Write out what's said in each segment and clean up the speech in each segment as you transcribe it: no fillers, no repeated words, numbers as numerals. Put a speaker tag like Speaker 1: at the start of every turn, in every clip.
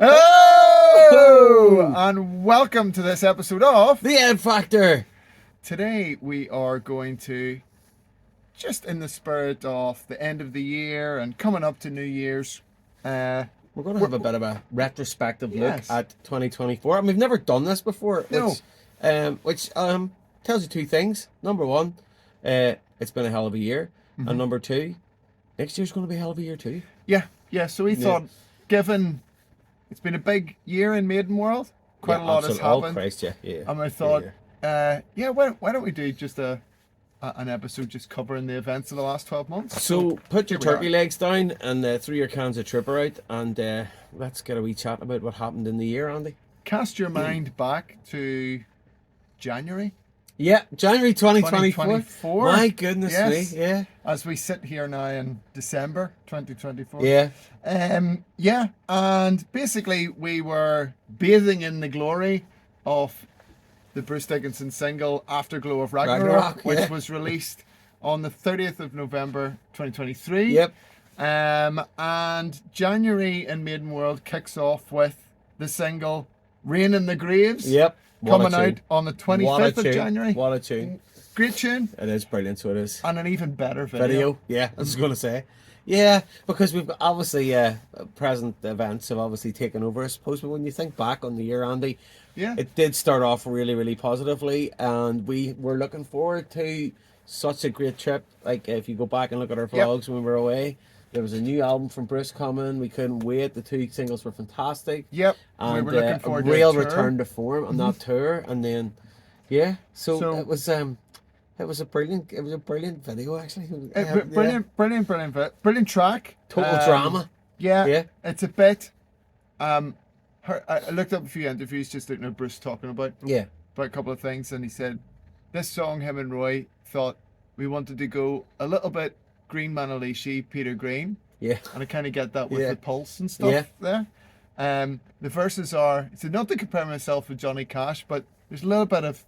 Speaker 1: Hello! And welcome to this episode of
Speaker 2: The Ed Factor.
Speaker 1: Today we are going to, just in the spirit of the end of the year and coming up to New Year's,
Speaker 2: We're going to have a bit of a retrospective look
Speaker 1: Yes.
Speaker 2: at 2024, and we've never done this before,
Speaker 1: No.
Speaker 2: which tells you two things. Number one, it's been a hell of a year, and number two, next year's going to be a hell of a year too.
Speaker 1: yeah. So we thought, given it's been a big year in Maiden world, quite a lot has
Speaker 2: Oh
Speaker 1: happened.
Speaker 2: Christ, yeah.
Speaker 1: And I thought, why don't we do just an episode just covering the events of the last 12 months?
Speaker 2: So put your
Speaker 1: here we
Speaker 2: turkey
Speaker 1: are.
Speaker 2: legs down and throw your cans of Trooper out, and let's get a wee chat about what happened in the year, Andy.
Speaker 1: Cast your mind back to January.
Speaker 2: Yeah, January 2024.
Speaker 1: 2024.
Speaker 2: My goodness
Speaker 1: Yes.
Speaker 2: me, yeah.
Speaker 1: As we sit here now in December 2024.
Speaker 2: Yeah.
Speaker 1: And basically we were bathing in the glory of the Bruce Dickinson single Afterglow of Ragnarok, which
Speaker 2: yeah.
Speaker 1: was released on the 30th of November 2023.
Speaker 2: Yep.
Speaker 1: And January in Maiden World kicks off with the single Rain in the Graves.
Speaker 2: Yep. What a
Speaker 1: Coming
Speaker 2: tune.
Speaker 1: out on the
Speaker 2: What a
Speaker 1: 25th of
Speaker 2: tune.
Speaker 1: January.
Speaker 2: What a tune.
Speaker 1: Great tune.
Speaker 2: It is brilliant, so it is.
Speaker 1: And an even better video.
Speaker 2: Yeah, I was going to say. Yeah, because we've got obviously present events have obviously taken over, I suppose. But when you think back on the year, Andy,
Speaker 1: Yeah.
Speaker 2: it did start off really, really positively, and we were looking forward to such a great trip. Like if you go back and look at our
Speaker 1: Yep.
Speaker 2: vlogs when we were away, there was a new album from Bruce coming. We couldn't wait. The two singles were fantastic.
Speaker 1: Yep.
Speaker 2: And
Speaker 1: We were looking forward
Speaker 2: a
Speaker 1: to a
Speaker 2: real
Speaker 1: tour.
Speaker 2: return to form on that tour, and then
Speaker 1: So-
Speaker 2: it was a brilliant video actually.
Speaker 1: Brilliant track.
Speaker 2: Total drama.
Speaker 1: Yeah,
Speaker 2: Yeah.
Speaker 1: it's a bit. I looked up a few interviews just looking at Bruce talking about
Speaker 2: Yeah.
Speaker 1: a couple of things, and he said this song, him and Roy thought we wanted to go a little bit Green Manalishi, Peter Green,
Speaker 2: Yeah.
Speaker 1: and I kind of get that with
Speaker 2: Yeah.
Speaker 1: the pulse and stuff
Speaker 2: Yeah.
Speaker 1: there. The verses are, he said, not to compare myself with Johnny Cash, but there's a little bit of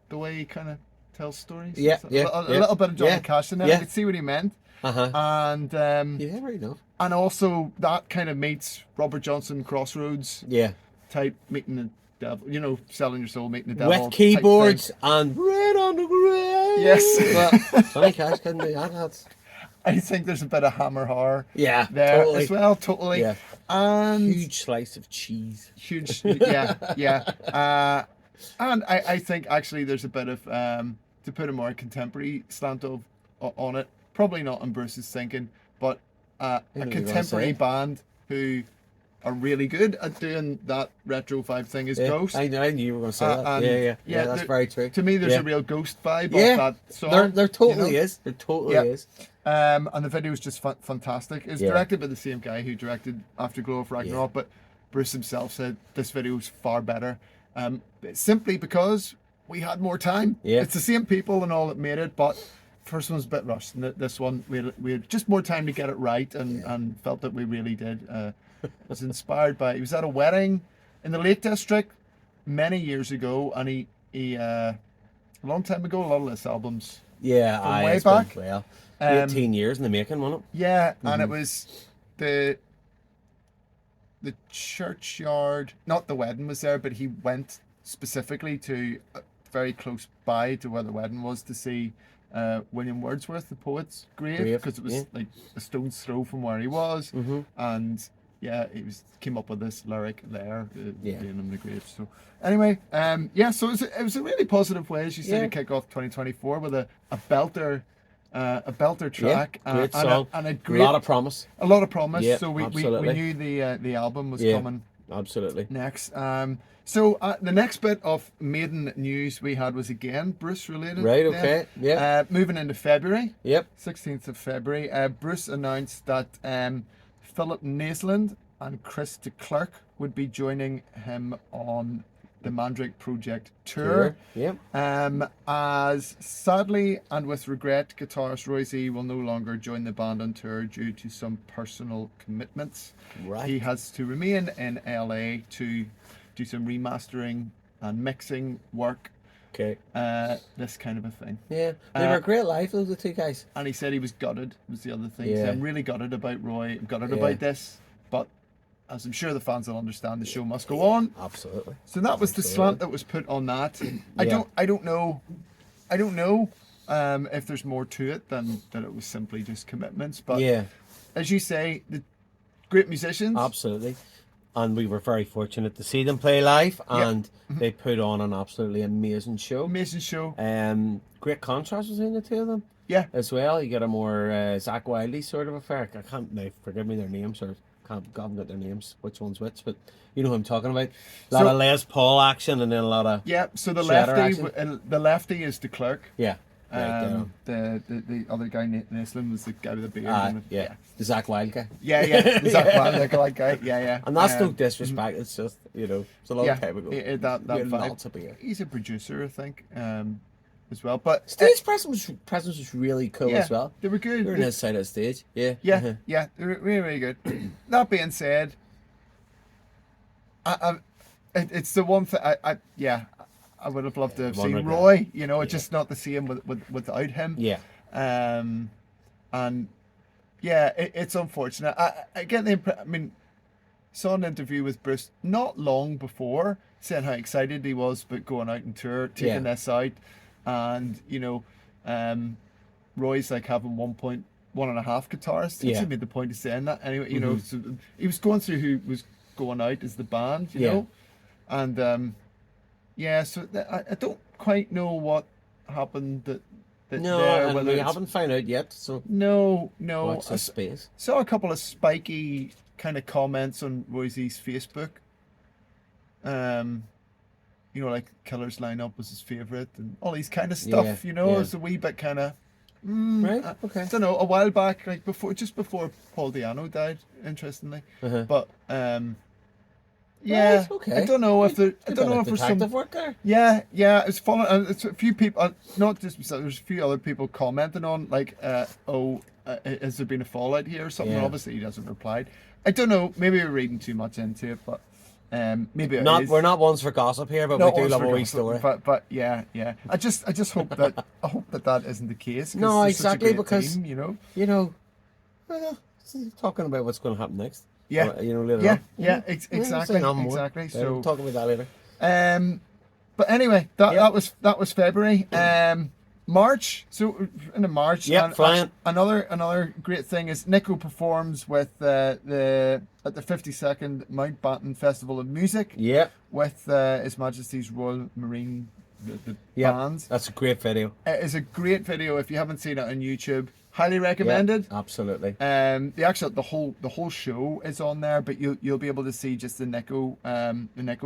Speaker 1: the way he kind of tells stories.
Speaker 2: Yeah,
Speaker 1: a,
Speaker 2: yeah,
Speaker 1: a
Speaker 2: yeah.
Speaker 1: little bit of Johnny
Speaker 2: Yeah,
Speaker 1: Cash in there.
Speaker 2: yeah.
Speaker 1: I could see what he meant.
Speaker 2: Uh-huh.
Speaker 1: And
Speaker 2: Yeah, right enough.
Speaker 1: and also that kind of meets Robert Johnson Crossroads
Speaker 2: Yeah.
Speaker 1: type meeting the devil, selling your soul, meeting the devil.
Speaker 2: With
Speaker 1: type
Speaker 2: keyboards
Speaker 1: thing.
Speaker 2: and red on the grave.
Speaker 1: Yes.
Speaker 2: Well, Johnny Cash couldn't do that. That's...
Speaker 1: I think there's a bit of hammer horror
Speaker 2: Yeah,
Speaker 1: there
Speaker 2: totally.
Speaker 1: as well, totally.
Speaker 2: Yeah.
Speaker 1: And
Speaker 2: Huge slice of cheese.
Speaker 1: huge, yeah. And I think actually there's a bit of to put a more contemporary slant on it. Probably not in Bruce's thinking, but a
Speaker 2: know what you're gonna
Speaker 1: contemporary
Speaker 2: say.
Speaker 1: band who are really good at doing that retro vibe thing is
Speaker 2: Yeah.
Speaker 1: Ghost.
Speaker 2: I knew you were going to say that.
Speaker 1: and
Speaker 2: Yeah, that's
Speaker 1: there-
Speaker 2: very true.
Speaker 1: To me, there's
Speaker 2: Yeah.
Speaker 1: a real Ghost vibe
Speaker 2: Yeah,
Speaker 1: of that song.
Speaker 2: there totally
Speaker 1: you know?
Speaker 2: is. There totally
Speaker 1: Yeah.
Speaker 2: is.
Speaker 1: And the video is just fantastic. It's
Speaker 2: Yeah.
Speaker 1: directed by the same guy who directed Afterglow of Ragnarok, but Bruce himself said this video is far better. Simply because we had more time.
Speaker 2: Yeah.
Speaker 1: It's the same people and all that made it, but first one's a bit rushed. And this one, we had just more time to get it right, and felt that we really did. Was inspired by, he was at a wedding in the Lake District many years ago, and he a long time ago, a lot of this albums.
Speaker 2: Yeah,
Speaker 1: From way
Speaker 2: it's been,
Speaker 1: back.
Speaker 2: well,
Speaker 1: Um,
Speaker 2: 18 years in the making, wasn't it?
Speaker 1: Yeah, and it was the churchyard, not the wedding was there, but he went specifically to very close by to where the wedding was to see William Wordsworth, the poet's grave,
Speaker 2: Grave,
Speaker 1: because it was
Speaker 2: yeah.
Speaker 1: like a stone's throw from where he was, and yeah, he came up with this lyric there,
Speaker 2: Yeah.
Speaker 1: being in the grave. So anyway, so it was a really positive way, as you said,
Speaker 2: Yeah.
Speaker 1: to kick off 2024 with a belter. A belter track,
Speaker 2: Yeah, great
Speaker 1: and
Speaker 2: song.
Speaker 1: a
Speaker 2: A
Speaker 1: great,
Speaker 2: lot of promise.
Speaker 1: a lot of promise.
Speaker 2: Yeah,
Speaker 1: So we
Speaker 2: absolutely.
Speaker 1: knew the album was
Speaker 2: Yeah.
Speaker 1: coming
Speaker 2: Absolutely.
Speaker 1: next. So the next bit of Maiden news we had was again Bruce related.
Speaker 2: Right,
Speaker 1: then.
Speaker 2: okay. Yeah.
Speaker 1: Moving into February,
Speaker 2: Yep.
Speaker 1: 16th of February, Bruce announced that Philip Naisland and Chris de Klerk would be joining him on the Mandrake Project tour.
Speaker 2: Yep.
Speaker 1: As sadly and with regret, guitarist Roy Z will no longer join the band on tour due to some personal commitments.
Speaker 2: Right.
Speaker 1: He has to remain in LA to do some remastering and mixing work,
Speaker 2: Okay.
Speaker 1: this kind of a thing.
Speaker 2: Yeah. They were great live, those the two guys.
Speaker 1: And he said he was gutted, was the other thing. He said,
Speaker 2: Yeah.
Speaker 1: I'm really gutted about Roy, I'm gutted
Speaker 2: Yeah.
Speaker 1: about this, but as I'm sure the fans will understand, the show must go on.
Speaker 2: Absolutely.
Speaker 1: So that was the slant that was put on that. I don't know if there's more to it than that it was simply just commitments. But
Speaker 2: Yeah,
Speaker 1: as you say, the great musicians.
Speaker 2: absolutely. And we were very fortunate to see them play live, and they put on an absolutely amazing show.
Speaker 1: Amazing show.
Speaker 2: Great contrast between the two of them.
Speaker 1: Yeah.
Speaker 2: As well, you get a more Zach Wiley sort of affair. I can't now forgive me their names, or haven't got their names, which one's which, but you know who I'm talking about. A lot of Les Paul action, and then a lot of
Speaker 1: so the
Speaker 2: Shredder
Speaker 1: lefty is de Klerk.
Speaker 2: yeah. Right,
Speaker 1: The other guy, Naslin, was the guy with the beard.
Speaker 2: The Zach Wild guy.
Speaker 1: Yeah, the Zach Wild guy. Yeah.
Speaker 2: And that's no disrespect. It's just it's a long time ago.
Speaker 1: That
Speaker 2: lots of beer.
Speaker 1: He's a producer, I think, as well. But
Speaker 2: Stage presence was really cool as well.
Speaker 1: They were good.
Speaker 2: They were on his side of the stage. Yeah.
Speaker 1: Yeah, they were really, really good. That being said, it's the one thing I would have loved to have seen Roy. Just not to see him without him.
Speaker 2: Yeah.
Speaker 1: And it's unfortunate. I get the impression. I mean, saw an interview with Bruce not long before saying how excited he was about going out and tour, taking this out, and Roy's like having 1.1.5 guitarists. He made the point of saying that anyway. So he was going through who was going out as the band. You know, and. So I don't quite know what happened that
Speaker 2: no, and we haven't found out yet. So
Speaker 1: no.
Speaker 2: Watch this space.
Speaker 1: Saw a couple of spiky kind of comments on Royce's Facebook. Like Killer's lineup was his favorite and all these kind of stuff. It's a wee bit kind of
Speaker 2: right. Okay.
Speaker 1: I don't know. A while back, like just before Paul Di'Anno died, interestingly, but.
Speaker 2: Right, okay.
Speaker 1: I don't know if there's some
Speaker 2: work there.
Speaker 1: Yeah, it's following. It's a few people, not just myself. There's a few other people commenting on like, has there been a fallout here or something?
Speaker 2: Yeah.
Speaker 1: Obviously, he hasn't replied. I don't know. Maybe we're reading too much into it, but maybe it is.
Speaker 2: We're not ones for gossip here, but we do love a wee story.
Speaker 1: But yeah. I just hope that isn't the case.
Speaker 2: No, exactly, because
Speaker 1: team,
Speaker 2: talking about what's going to happen next.
Speaker 1: Yeah,
Speaker 2: later on.
Speaker 1: Exactly. So
Speaker 2: we'll talk about that later.
Speaker 1: But anyway, that was February. March. So into March.
Speaker 2: Yeah, flying.
Speaker 1: Another great thing is Nico performs with at the 52nd Mountbatten Festival of Music.
Speaker 2: Yeah.
Speaker 1: With His Majesty's Royal Marine the bands.
Speaker 2: That's a great video.
Speaker 1: It is a great video. If you haven't seen it on YouTube, highly recommended.
Speaker 2: Yeah, absolutely.
Speaker 1: The whole show is on there, but you'll be able to see just the Nico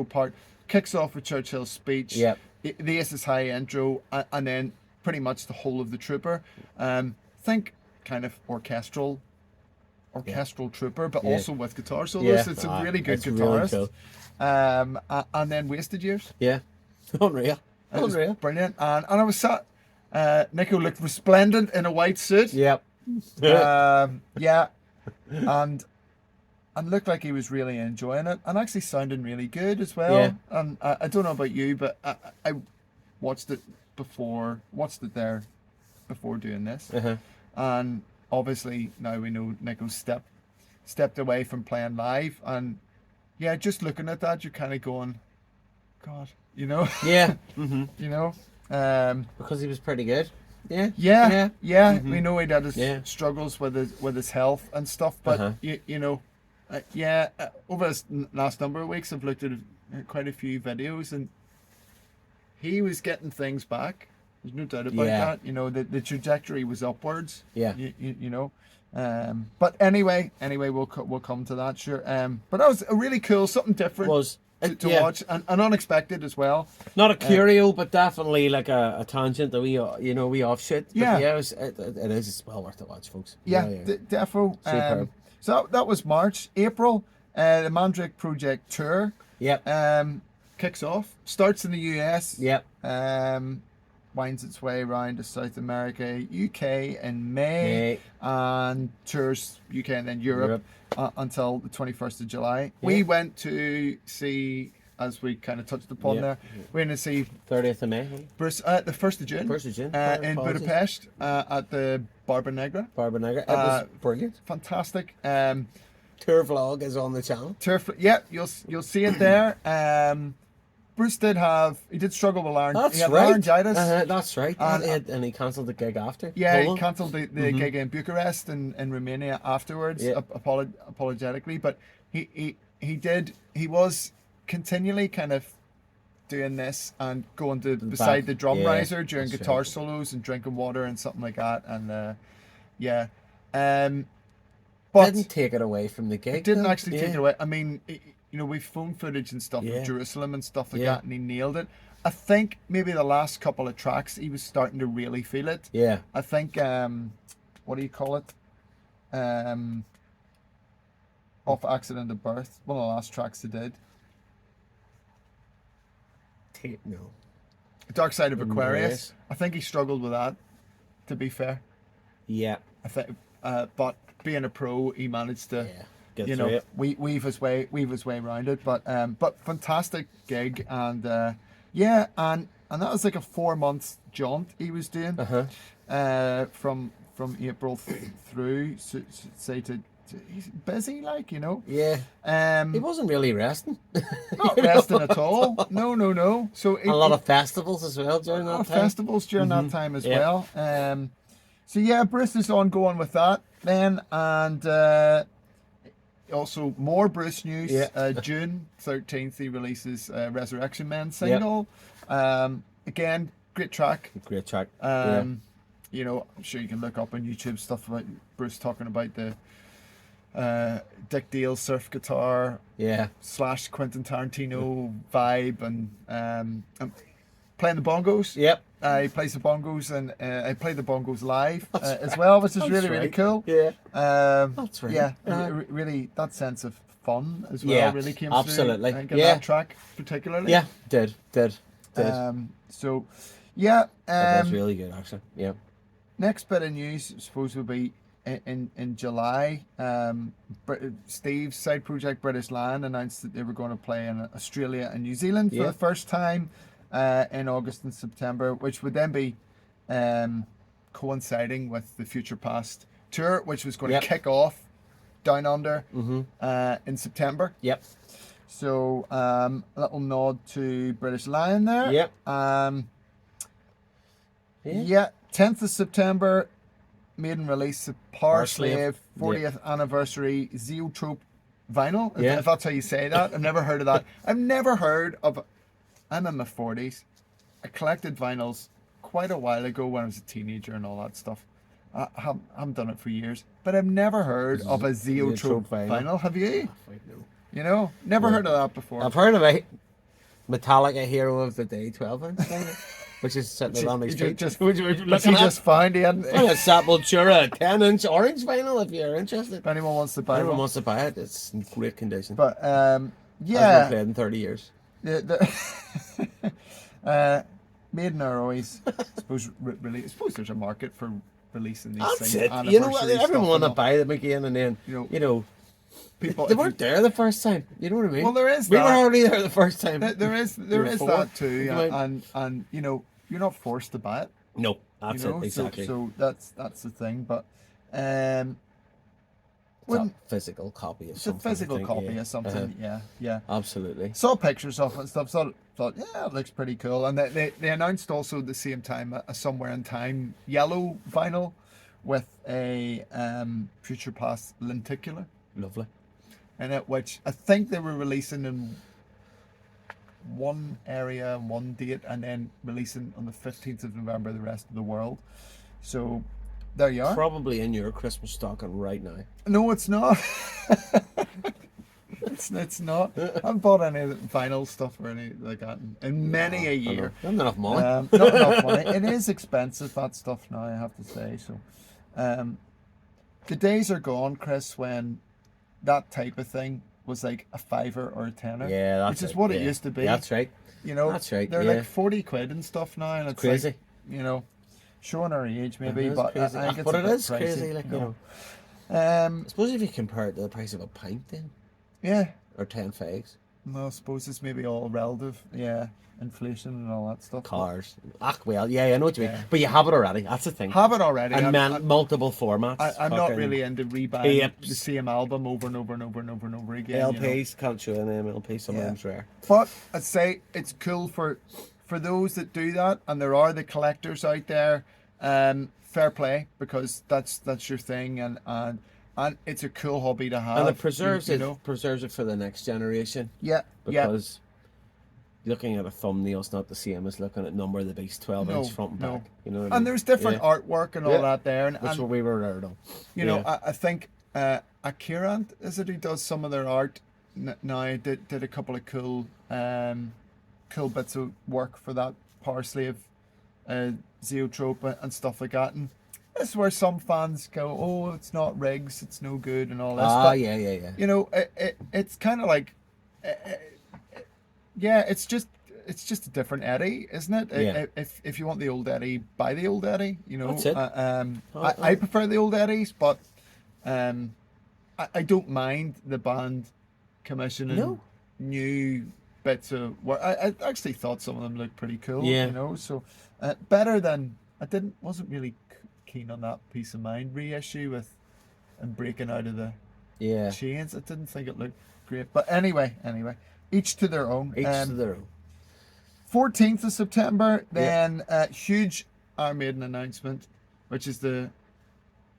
Speaker 1: part. Kicks off with Churchill's speech.
Speaker 2: Yep.
Speaker 1: The Aces High intro, and then pretty much the whole of the Trooper. Think kind of orchestral Trooper, but also with guitar solos.
Speaker 2: Yeah.
Speaker 1: It's a really good
Speaker 2: really
Speaker 1: guitarist.
Speaker 2: cool.
Speaker 1: And then Wasted Years.
Speaker 2: Yeah. Unreal.
Speaker 1: It was brilliant. And I was sat. Nico looked resplendent in a white suit.
Speaker 2: Yep.
Speaker 1: And looked like he was really enjoying it, and actually sounding really good as well.
Speaker 2: Yeah.
Speaker 1: And I don't know about you, but I watched it there before doing this, and obviously now we know Nico stepped away from playing live, and just looking at that, you're kind of going, God,
Speaker 2: Yeah. Because he was pretty good. Yeah.
Speaker 1: We know he had his struggles with his health and stuff, but over this last number of weeks, I've looked at quite a few videos, and he was getting things back. There's no doubt about that. The trajectory was upwards.
Speaker 2: Yeah.
Speaker 1: But anyway, we'll come to that, sure. But that was a really cool, something different. To watch and unexpected as well.
Speaker 2: Not a curio, but definitely like a tangent that we offshoot. But it is. It's well worth the watch, folks.
Speaker 1: Defo.
Speaker 2: Superb.
Speaker 1: So that was March. April, the Mandrake Project tour.
Speaker 2: Yep.
Speaker 1: Kicks off. Starts in the US.
Speaker 2: Yep.
Speaker 1: Winds its way around to South America, UK in May. And tours UK and then Europe. Until the 21st of July. We went to see, as we kind of touched upon there, we went to see
Speaker 2: 30th of May.
Speaker 1: Bruce, the 1st of June.
Speaker 2: 1st of June.
Speaker 1: In Budapest at the Barba Negra.
Speaker 2: It was brilliant.
Speaker 1: Fantastic.
Speaker 2: tour vlog is on the channel.
Speaker 1: Yeah, you'll see it there. Bruce he did struggle with
Speaker 2: That's
Speaker 1: he had
Speaker 2: right.
Speaker 1: laryngitis.
Speaker 2: That's right. And he cancelled the gig after.
Speaker 1: Yeah, he
Speaker 2: Poland.
Speaker 1: cancelled the gig in Bucharest in Romania afterwards,
Speaker 2: Yeah.
Speaker 1: apologetically. But he was continually kind of doing this and going to beside the drum
Speaker 2: Yeah,
Speaker 1: riser during
Speaker 2: that's
Speaker 1: guitar
Speaker 2: right.
Speaker 1: solos and drinking water and something like that. And yeah, but
Speaker 2: Didn't take it away from the gig.
Speaker 1: it didn't
Speaker 2: though.
Speaker 1: actually take
Speaker 2: Yeah.
Speaker 1: it away. I mean, we've phone footage and stuff
Speaker 2: Yeah.
Speaker 1: of Jerusalem and stuff like
Speaker 2: Yeah.
Speaker 1: that, and he nailed it. I think maybe the last couple of tracks he was starting to really feel it.
Speaker 2: Yeah.
Speaker 1: I think what do you call it? Off Accident of Birth, one of the last tracks they did.
Speaker 2: No.
Speaker 1: Dark Side of Aquarius.
Speaker 2: Aquarius.
Speaker 1: I think he struggled with that, to be fair.
Speaker 2: Yeah.
Speaker 1: I think but being a pro, he managed to
Speaker 2: Yeah. Get through it.
Speaker 1: weave his way around it. But fantastic gig, and yeah, and that was like a 4-month jaunt he was doing. From April through, say to he's busy, like,
Speaker 2: Yeah. He wasn't really resting.
Speaker 1: not resting at all. No. So
Speaker 2: A lot of festivals as well during
Speaker 1: a lot
Speaker 2: that
Speaker 1: of
Speaker 2: time.
Speaker 1: festivals during that time as
Speaker 2: Yeah.
Speaker 1: well. So yeah, Bruce is ongoing with that then, and also more Bruce news.
Speaker 2: Yeah.
Speaker 1: June 13th, he releases Resurrection Man single. Again, great track.
Speaker 2: Great track.
Speaker 1: I'm sure you can look up on YouTube stuff about Bruce talking about the Dick Dale surf guitar
Speaker 2: Yeah.
Speaker 1: / Quentin Tarantino vibe, and playing the bongos.
Speaker 2: Yep.
Speaker 1: He plays the bongos, and I play the bongos live as well, which is really
Speaker 2: right.
Speaker 1: cool.
Speaker 2: Yeah.
Speaker 1: That's
Speaker 2: right.
Speaker 1: Yeah,
Speaker 2: Uh-huh.
Speaker 1: really, that sense of fun as well
Speaker 2: Yeah,
Speaker 1: really came
Speaker 2: absolutely.
Speaker 1: through. I think in
Speaker 2: Yeah.
Speaker 1: that track particularly.
Speaker 2: Yeah. Did.
Speaker 1: So, yeah.
Speaker 2: That was really good, actually. Yeah.
Speaker 1: Next bit of news, I suppose, will be in July. Steve's side project British Land announced that they were going to play in Australia and New Zealand for
Speaker 2: Yeah.
Speaker 1: the first time in August and September, which would then be coinciding with the Future Past tour, which was going
Speaker 2: Yep.
Speaker 1: to kick off down under in September.
Speaker 2: Yep.
Speaker 1: So a little nod to British Lion there.
Speaker 2: Yep.
Speaker 1: Yeah, 10th of September, Maiden released the Power
Speaker 2: Slave.
Speaker 1: Slave 40th anniversary Zeotrope vinyl.
Speaker 2: Yeah.
Speaker 1: If that's how you say that. I've never heard of that. I've never heard of. I'm in my 40s. I collected vinyls quite a while ago when I was a teenager and all that stuff. I haven't done it for years, but I've never heard of a Zeotrope vinyl. Have you? Never heard of that before.
Speaker 2: I've heard about Metallica Hero of the Day 12-inch vinyl, which is sitting on my street. Which we're
Speaker 1: He
Speaker 2: looking at.
Speaker 1: just found it.
Speaker 2: Well, a Sepultura 10-inch orange vinyl if you're interested.
Speaker 1: If anyone wants to buy
Speaker 2: Anyone
Speaker 1: one.
Speaker 2: wants to buy it, it's in great condition.
Speaker 1: But
Speaker 2: Hasn't
Speaker 1: yeah.
Speaker 2: been played in 30 years.
Speaker 1: Maiden are always, I suppose there's a market for releasing these
Speaker 2: That's
Speaker 1: things.
Speaker 2: it. You know what?
Speaker 1: anniversary stuff
Speaker 2: Everyone want
Speaker 1: and
Speaker 2: to
Speaker 1: all.
Speaker 2: buy them again, and then
Speaker 1: People.
Speaker 2: they weren't there the first time. You know what I mean?
Speaker 1: Well, there is
Speaker 2: We
Speaker 1: that.
Speaker 2: were already there the first time.
Speaker 1: There is
Speaker 2: Before.
Speaker 1: that too,
Speaker 2: Right.
Speaker 1: and you're not forced to buy it.
Speaker 2: No, that's it
Speaker 1: So,
Speaker 2: exactly.
Speaker 1: so that's the thing. But
Speaker 2: It's a physical copy of
Speaker 1: it's a
Speaker 2: something.
Speaker 1: physical
Speaker 2: I think,
Speaker 1: copy
Speaker 2: yeah.
Speaker 1: of something. Yeah.
Speaker 2: Absolutely.
Speaker 1: Saw pictures of it and stuff. Thought yeah, it looks pretty cool. And they announced also at the same time a Somewhere in Time yellow vinyl with a Future Past lenticular
Speaker 2: Lovely.
Speaker 1: in it, which I think they were releasing in one area and one date, and then releasing on the 15th of November the rest of the world. So there you are.
Speaker 2: Probably in your Christmas stocking right now.
Speaker 1: No, it's not. It's not. I haven't bought any vinyl stuff or any like that in many a year.
Speaker 2: Not enough money.
Speaker 1: Not enough money. It is expensive, that stuff now, I have to say. So the days are gone, Chris, when that type of thing was like a fiver or a tenner.
Speaker 2: Yeah, that's
Speaker 1: which is what it used to be.
Speaker 2: That's right. That's right,
Speaker 1: They're
Speaker 2: yeah.
Speaker 1: like 40 quid and stuff now, and it's
Speaker 2: Crazy.
Speaker 1: like, showing our age maybe,
Speaker 2: It is
Speaker 1: but
Speaker 2: crazy.
Speaker 1: I think it's
Speaker 2: But
Speaker 1: a
Speaker 2: it
Speaker 1: bit
Speaker 2: is
Speaker 1: pricey,
Speaker 2: crazy, like, you know.
Speaker 1: I
Speaker 2: suppose if you compare it to the price of a pint then,
Speaker 1: Yeah.
Speaker 2: or 10 fags.
Speaker 1: Well, I suppose it's maybe all relative. Yeah, inflation and all that stuff.
Speaker 2: Cars. Well, yeah, I know what you mean.
Speaker 1: Yeah.
Speaker 2: But you have it already. That's the thing.
Speaker 1: Have it already.
Speaker 2: And
Speaker 1: I'm,
Speaker 2: multiple formats.
Speaker 1: I'm not
Speaker 2: fucking
Speaker 1: really into rebuying the
Speaker 2: tapes,
Speaker 1: same album over and over and over and over and over again. You know?
Speaker 2: LPs. Can't show them LPs. Sometimes rare.
Speaker 1: But I'd say it's cool for those that do that, and there are the collectors out there. Fair play, because that's your thing, and it's a cool hobby to have.
Speaker 2: And it preserves
Speaker 1: you
Speaker 2: it.
Speaker 1: know?
Speaker 2: Preserves it for the next generation.
Speaker 1: Yeah,
Speaker 2: Because looking at a thumbnail is not the same as looking at Number of the Beast 12-inch front and back. You know what I mean?
Speaker 1: And there's different artwork and all that there, and
Speaker 2: Which we were there though.
Speaker 1: you know, I think Akira, is it, who does some of their art now, did a couple of cool bits of work for that Power Slave Zoetrope and stuff like that. And this is where some fans go, oh, it's not rigs, it's no good and all this. But,
Speaker 2: Yeah.
Speaker 1: you know, it's kind of like, yeah, it's just a different Eddie, isn't it?
Speaker 2: Yeah.
Speaker 1: If you want the old Eddie, buy the old Eddie. You know,
Speaker 2: That's it.
Speaker 1: I prefer the old Eddies, but I don't mind the band commissioning new bits of work. I actually thought some of them looked pretty cool.
Speaker 2: Yeah.
Speaker 1: You know, so better than wasn't really keen on that Peace of Mind reissue with and breaking out of the chains. I didn't think it looked great, but anyway, each to their own.
Speaker 2: Each to their own.
Speaker 1: 14th of September, then huge Iron Maiden announcement, which is the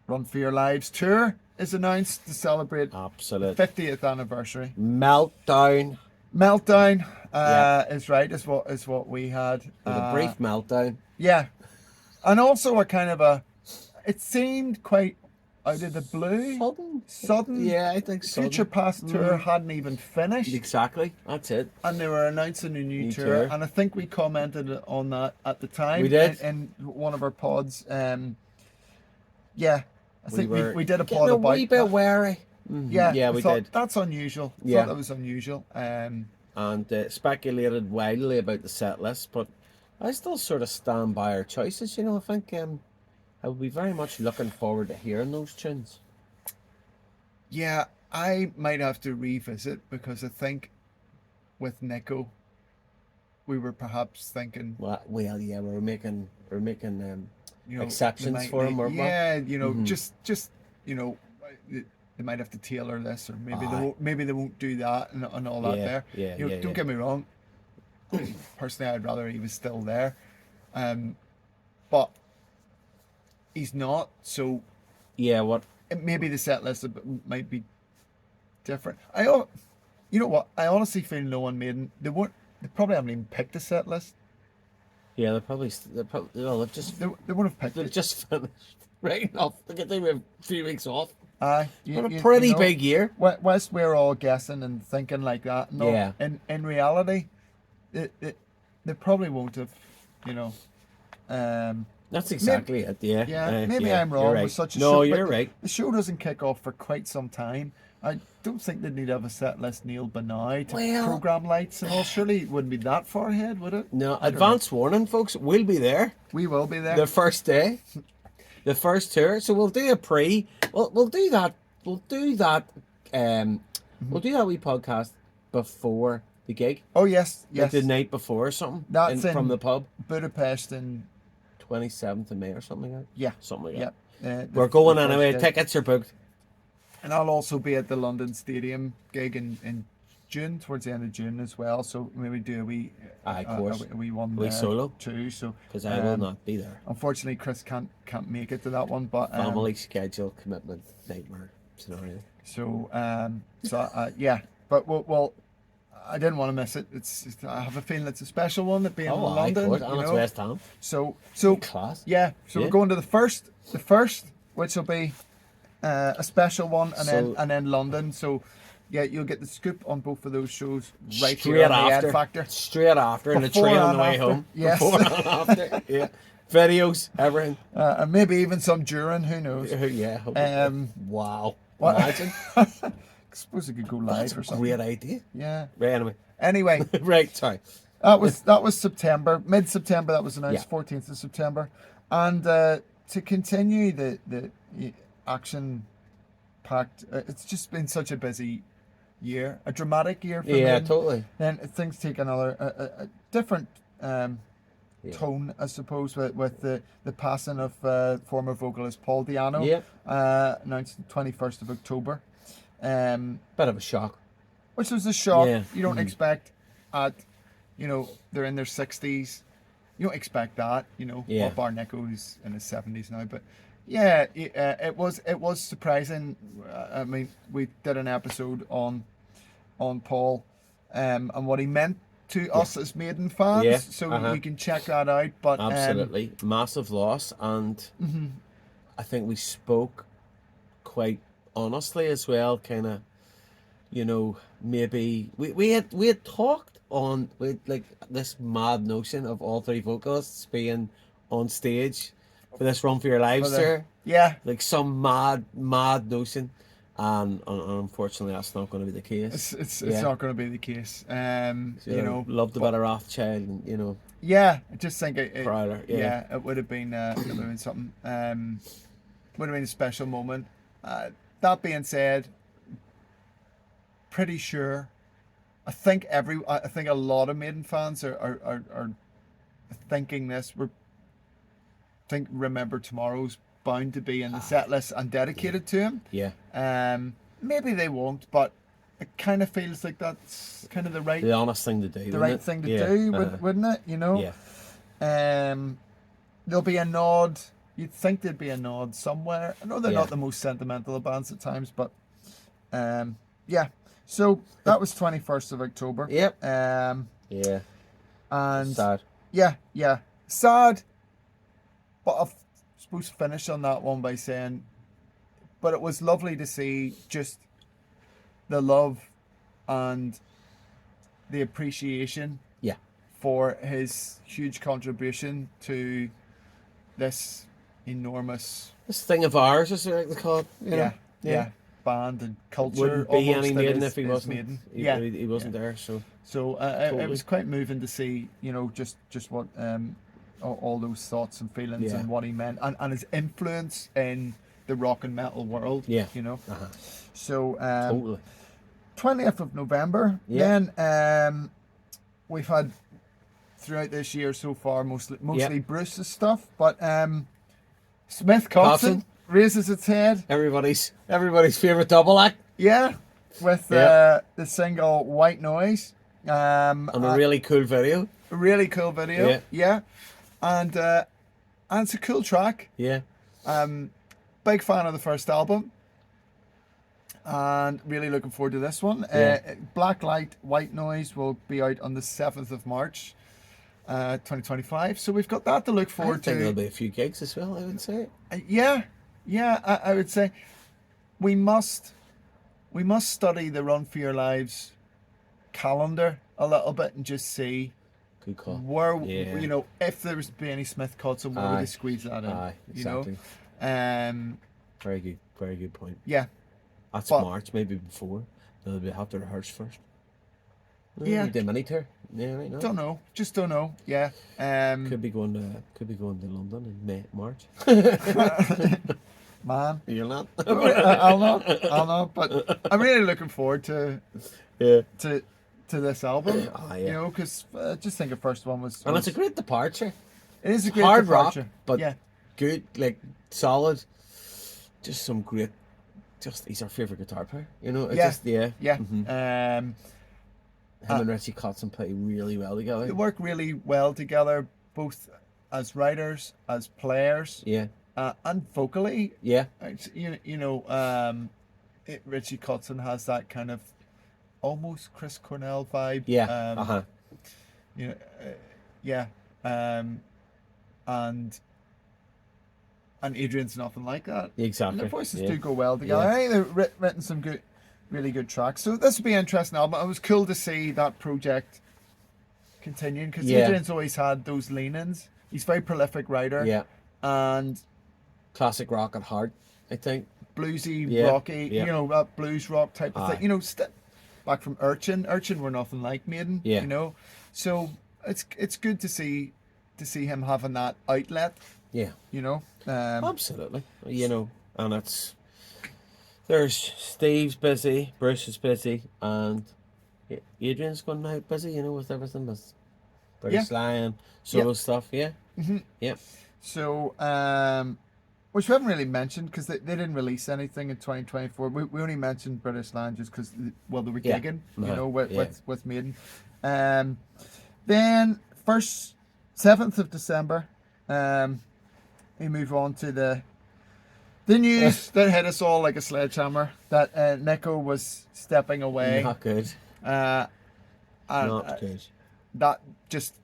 Speaker 1: Run for Your Lives tour is announced to celebrate
Speaker 2: Absolute
Speaker 1: 50th anniversary.
Speaker 2: Meltdown.
Speaker 1: Is what we had.
Speaker 2: A brief meltdown.
Speaker 1: Yeah, and also a kind of it seemed quite out of the blue. Sudden.
Speaker 2: Yeah, I think so.
Speaker 1: Future Past tour hadn't even finished.
Speaker 2: Exactly. That's it.
Speaker 1: And they were announcing a new tour, and I think we commented on that at the time.
Speaker 2: We did
Speaker 1: in one of our pods. Yeah, I think we did a pod
Speaker 2: a
Speaker 1: about
Speaker 2: wee bit wary.
Speaker 1: Yeah,
Speaker 2: we
Speaker 1: thought,
Speaker 2: did.
Speaker 1: That's unusual.
Speaker 2: Yeah,
Speaker 1: thought that was unusual.
Speaker 2: And speculated wildly about the set list, but I still sort of stand by our choices. You know, I think I would be very much looking forward to hearing those tunes.
Speaker 1: Yeah, I might have to revisit, because I think with Nico, we were perhaps thinking.
Speaker 2: Well, yeah, we're making
Speaker 1: you know,
Speaker 2: exceptions for him, weren't we?
Speaker 1: Yeah, you know, just you know, they might have to tailor this, or maybe they won't do that and all that there.
Speaker 2: Yeah,
Speaker 1: you know, don't get me wrong. Personally, I'd rather he was still there, but he's not. So
Speaker 2: yeah, what?
Speaker 1: Maybe the set list might be different. You know what? I honestly feel no one Maiden. They probably haven't even picked a set list.
Speaker 2: Yeah, they've just
Speaker 1: They would have picked.
Speaker 2: They've just finished right enough. They get a few weeks off.
Speaker 1: But
Speaker 2: a pretty big year.
Speaker 1: Whilst we're all guessing and thinking like that, no, in reality, they probably won't have, you know.
Speaker 2: That's exactly it. Yeah.
Speaker 1: Yeah. Maybe I'm wrong with such a show.
Speaker 2: No, you're right.
Speaker 1: The show doesn't kick off for quite some time. I don't think they need to have a set list nailed by now to program lights and all. Surely it wouldn't be that far ahead, would it?
Speaker 2: No, advance warning, folks. We'll be there.
Speaker 1: We will be there.
Speaker 2: The first day. The first tour. So we'll do a pre. We'll do that. We'll do that. We'll do that wee podcast before the gig.
Speaker 1: Oh yes.
Speaker 2: Like the night before or something.
Speaker 1: That's
Speaker 2: from the pub.
Speaker 1: Budapest in
Speaker 2: 27th of May or something like that.
Speaker 1: Yeah.
Speaker 2: Something like that.
Speaker 1: We're
Speaker 2: going anyway. Tickets are booked.
Speaker 1: And I'll also be at the London Stadium gig in June, towards the end of June as well. So maybe do a wee, a wee one there
Speaker 2: solo
Speaker 1: too. So
Speaker 2: because I will not be there.
Speaker 1: Unfortunately, Chris can't make it to that one. But
Speaker 2: family schedule commitment nightmare scenario.
Speaker 1: So yeah, but well, I didn't want to miss it. I have a feeling it's a special one, that being in London.
Speaker 2: And it's West Ham.
Speaker 1: So
Speaker 2: class.
Speaker 1: Yeah. So we're going to the first, which will be a special one, and then London. So yeah, you'll get the scoop on both of those shows right here on the Ed Factor.
Speaker 2: Straight after, in the train on the way home.
Speaker 1: Yes.
Speaker 2: Before and after. Yeah. Videos, everything.
Speaker 1: And maybe even some during. Who knows?
Speaker 2: Yeah. Wow.
Speaker 1: What?
Speaker 2: Imagine.
Speaker 1: I suppose it could go live
Speaker 2: That's
Speaker 1: or something.
Speaker 2: Great idea.
Speaker 1: Yeah.
Speaker 2: Right,
Speaker 1: Anyway.
Speaker 2: Right. Sorry.
Speaker 1: That was September, mid-September. That was announced, 14th of September, and to continue the action-packed. It's just been such a busy year, a dramatic year for
Speaker 2: Yeah,
Speaker 1: Maiden.
Speaker 2: totally.
Speaker 1: Then things take another a different
Speaker 2: Yeah.
Speaker 1: tone, I suppose, with the passing of former vocalist Paul Di'Anno,
Speaker 2: Yeah.
Speaker 1: announced the 21st of October, um,
Speaker 2: Bit of a shock.
Speaker 1: which was a shock.
Speaker 2: Yeah.
Speaker 1: You don't expect at, they're in their 60s. You don't expect that,
Speaker 2: Yeah.
Speaker 1: Bar Nico, who's in his 70s now, but yeah, it was surprising. I mean, we did an episode on Paul, and what he meant to us as Maiden fans,
Speaker 2: Yeah,
Speaker 1: so you can check that out. But
Speaker 2: Absolutely. Massive loss. And I think we spoke quite honestly as well, kind of, maybe we had talked on with like this mad notion of all three vocalists being on stage for this Run for Your Lives tour.
Speaker 1: yeah,
Speaker 2: Like some mad notion. And unfortunately that's not going to be the case.
Speaker 1: it's
Speaker 2: Yeah.
Speaker 1: not going to be the case.
Speaker 2: Loved a bit of Rothschild, and
Speaker 1: Yeah, I just think
Speaker 2: Prowler, yeah.
Speaker 1: it would have been something. Would have been a special moment. That being said, pretty sure. I think a lot of Maiden fans are thinking this. Remember Tomorrow's bound to be in the set list and dedicated to him.
Speaker 2: Yeah.
Speaker 1: Maybe they won't, but it kind of feels like that's kind of
Speaker 2: The honest thing to do.
Speaker 1: the right thing to do, wouldn't it?
Speaker 2: Yeah.
Speaker 1: There'll be a nod. You'd think there'd be a nod somewhere. I know they're
Speaker 2: Yeah.
Speaker 1: not the most sentimental of bands at times, but yeah. So that was 21st of October.
Speaker 2: Yep.
Speaker 1: Yeah. And
Speaker 2: Sad.
Speaker 1: yeah. Sad. But I suppose finish on that one by saying, but it was lovely to see just the love and the appreciation
Speaker 2: Yeah.
Speaker 1: for his huge contribution to this enormous
Speaker 2: This thing of ours, as they like to call it.
Speaker 1: yeah band and culture.
Speaker 2: Wouldn't be
Speaker 1: almost
Speaker 2: any
Speaker 1: that
Speaker 2: Maiden
Speaker 1: is-
Speaker 2: if he
Speaker 1: is
Speaker 2: wasn't.
Speaker 1: Maiden.
Speaker 2: He wasn't there. So
Speaker 1: So
Speaker 2: Totally.
Speaker 1: it was quite moving to see, just what all those thoughts and feelings
Speaker 2: Yeah.
Speaker 1: and what he meant and his influence in the rock and metal world.
Speaker 2: Yeah.
Speaker 1: Uh-huh. So
Speaker 2: totally.
Speaker 1: 20th of November.
Speaker 2: Yeah.
Speaker 1: Then we've had throughout this year so far mostly Bruce's stuff, but Smith Kotzen
Speaker 2: Kotzen.
Speaker 1: raises its head.
Speaker 2: Everybody's favorite double act,
Speaker 1: Yeah, with
Speaker 2: Yeah.
Speaker 1: the single White Noise.
Speaker 2: and a really cool video.
Speaker 1: Really cool video. Yeah. And it's a cool track.
Speaker 2: Yeah.
Speaker 1: Big fan of the first album. And really looking forward to this one.
Speaker 2: Yeah.
Speaker 1: Black Light, White Noise will be out on the 7th of March, 2025. So we've got that to look
Speaker 2: I
Speaker 1: forward
Speaker 2: think
Speaker 1: to.
Speaker 2: there'll be a few gigs as well, I would say.
Speaker 1: Yeah, I would say we must study the Run for Your Lives calendar a little bit and just see
Speaker 2: Good call.
Speaker 1: where
Speaker 2: Yeah.
Speaker 1: if there was to be any Smith cuts and where would
Speaker 2: Aye.
Speaker 1: they squeeze that in.
Speaker 2: Aye, exactly.
Speaker 1: Very
Speaker 2: Very good point.
Speaker 1: yeah,
Speaker 2: That's
Speaker 1: But-
Speaker 2: March, maybe before. They'll have to rehearse first.
Speaker 1: Yeah.
Speaker 2: The mini tour. Yeah, right now.
Speaker 1: don't know, just don't know. Yeah,
Speaker 2: Could be going to London in March.
Speaker 1: man,
Speaker 2: You're not.
Speaker 1: I'll not. But I'm really looking forward to
Speaker 2: Yeah.
Speaker 1: this album.
Speaker 2: Ah, yeah.
Speaker 1: Because just think the first one was.
Speaker 2: And it's a great departure.
Speaker 1: It is a great
Speaker 2: Hard
Speaker 1: departure.
Speaker 2: rock, but
Speaker 1: yeah,
Speaker 2: good, like solid. Just some great. He's our favorite guitar player. It's
Speaker 1: Yeah.
Speaker 2: just yeah.
Speaker 1: yeah.
Speaker 2: Mhm. Him and Richie Kotzen play really well together.
Speaker 1: They work really well together, both as writers, as players,
Speaker 2: Yeah.
Speaker 1: and vocally.
Speaker 2: Yeah.
Speaker 1: It's, Richie Kotzen has that kind of almost Chris Cornell vibe.
Speaker 2: Yeah.
Speaker 1: Yeah. And Adrian's nothing like that.
Speaker 2: Exactly.
Speaker 1: And their voices
Speaker 2: yeah.
Speaker 1: do go well together.
Speaker 2: Yeah.
Speaker 1: I think they've written some really good tracks. So this would be an interesting album. It was cool to see that project continuing because
Speaker 2: Yeah.
Speaker 1: Adrian's always had those lean-ins. He's a very prolific writer.
Speaker 2: Yeah.
Speaker 1: And
Speaker 2: Classic rock at heart, I think.
Speaker 1: bluesy,
Speaker 2: Yeah,
Speaker 1: rocky,
Speaker 2: yeah.
Speaker 1: That blues rock type of
Speaker 2: Aye.
Speaker 1: thing. Back from Urchin. Urchin were nothing like Maiden.
Speaker 2: Yeah.
Speaker 1: So it's good to see him having that outlet.
Speaker 2: Yeah.
Speaker 1: Um,
Speaker 2: Absolutely. And There's Steve's busy, Bruce is busy, and Adrian's going out busy, with everything with
Speaker 1: Yeah.
Speaker 2: British Lion,
Speaker 1: Yeah.
Speaker 2: solo stuff, yeah. Yep.
Speaker 1: So, which we haven't really mentioned because they didn't release anything in 2024. We only mentioned British Land just because, well, they were
Speaker 2: Yeah.
Speaker 1: gigging, with,
Speaker 2: Yeah.
Speaker 1: with Maiden. Um, then, 7th of December, we move on to the news that hit us all like a sledgehammer that Nico was stepping away.
Speaker 2: Not good.
Speaker 1: Uh, and
Speaker 2: Not good.
Speaker 1: that just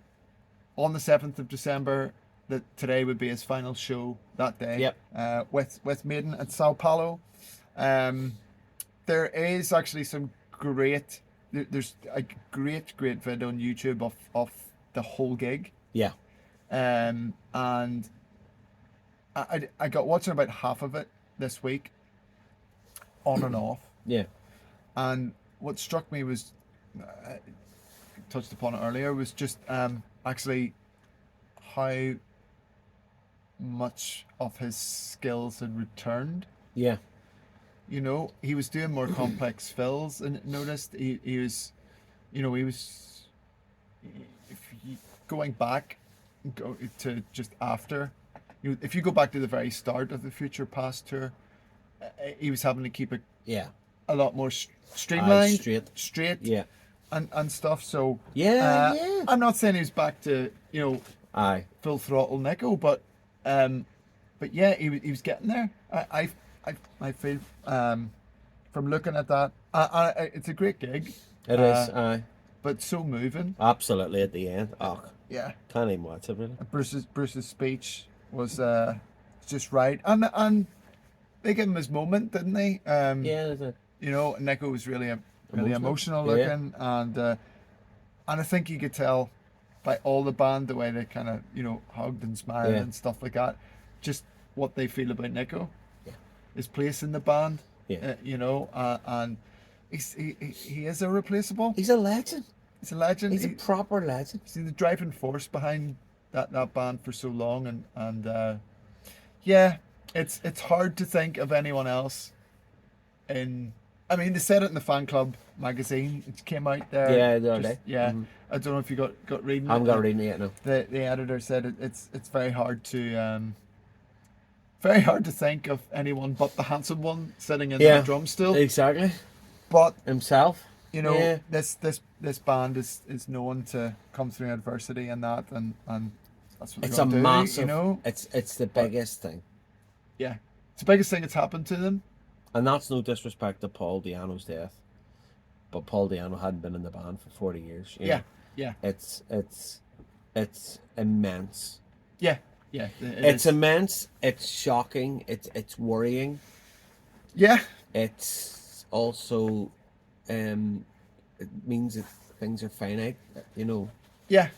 Speaker 1: on the 7th of December, that today would be his final show that day.
Speaker 2: Yep.
Speaker 1: With Maiden at Sao Paulo. There is actually some there's a great video on YouTube of the whole gig.
Speaker 2: Yeah.
Speaker 1: And I got watching about half of it this week, on and off.
Speaker 2: Yeah.
Speaker 1: And what struck me was, I touched upon it earlier, was just actually how much of his skills had returned.
Speaker 2: Yeah.
Speaker 1: He was doing more complex fills, and noticed he was, he was, if you, going back, go to just after, if you go back to the very start of the Future Past tour, he was having to keep it
Speaker 2: Yeah.
Speaker 1: a lot more streamlined,
Speaker 2: Straight.
Speaker 1: straight,
Speaker 2: Yeah.
Speaker 1: and stuff. So
Speaker 2: Yeah.
Speaker 1: I'm not saying he's back to
Speaker 2: Aye.
Speaker 1: full throttle Nico, but yeah, he was getting there. I feel from looking at that, it's a great gig.
Speaker 2: It is. Aye.
Speaker 1: But so moving.
Speaker 2: Absolutely at the end. Oh,
Speaker 1: Yeah,
Speaker 2: can't even watch it really.
Speaker 1: Bruce's speech was just right, and they gave him his moment, didn't they?
Speaker 2: Yeah. Is it?
Speaker 1: Nico was really emotional
Speaker 2: Yeah.
Speaker 1: looking, and I think you could tell by all the band the way they kind of hugged and smiled
Speaker 2: Yeah.
Speaker 1: and stuff like that, just what they feel about Nico,
Speaker 2: Yeah.
Speaker 1: his place in the band,
Speaker 2: Yeah.
Speaker 1: and he is irreplaceable.
Speaker 2: He's a legend.
Speaker 1: He's a legend.
Speaker 2: He's a proper legend.
Speaker 1: He's the driving force behind that band for so long, and yeah, it's hard to think of anyone else. I mean, they said it in the fan club magazine. It came out there.
Speaker 2: Yeah, the other day.
Speaker 1: Yeah,
Speaker 2: Mhm.
Speaker 1: I don't know if you got reading.
Speaker 2: I haven't
Speaker 1: it.
Speaker 2: got reading it yet. No.
Speaker 1: The editor said it's very hard to think of anyone but the handsome one sitting in the drum still.
Speaker 2: Exactly.
Speaker 1: But
Speaker 2: Himself. Yeah.
Speaker 1: this band is known to come through adversity and that, and that's what
Speaker 2: It's
Speaker 1: they're
Speaker 2: a
Speaker 1: gonna
Speaker 2: massive.
Speaker 1: do.
Speaker 2: It's the biggest thing,
Speaker 1: Yeah, it's the biggest thing that's happened to them.
Speaker 2: and that's no disrespect to Paul Di'Anno's death, but Paul Di'Anno hadn't been in the band for 40 years. you
Speaker 1: Yeah,
Speaker 2: know.
Speaker 1: yeah,
Speaker 2: It's immense.
Speaker 1: yeah.
Speaker 2: It's immense. It's shocking. It's worrying.
Speaker 1: Yeah,
Speaker 2: It's also, it means that things are finite.
Speaker 1: yeah.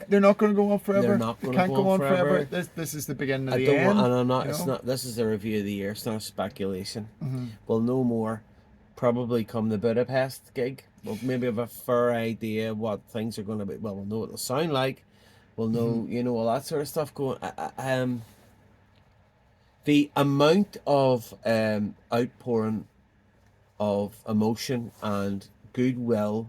Speaker 1: They're not going to go on forever.
Speaker 2: They're not
Speaker 1: They
Speaker 2: gonna
Speaker 1: can't
Speaker 2: go on forever.
Speaker 1: This is the beginning of
Speaker 2: I
Speaker 1: the
Speaker 2: don't
Speaker 1: end.
Speaker 2: want, and I'm not.
Speaker 1: you
Speaker 2: It's
Speaker 1: know?
Speaker 2: not. This is the review of the year. It's not a speculation.
Speaker 1: Mhm.
Speaker 2: We'll know more, probably come the Budapest gig. We'll maybe have a fair idea what things are going to be. Well, we'll know what they'll sound like. We'll know, all that sort of stuff going. The amount of outpouring of emotion and goodwill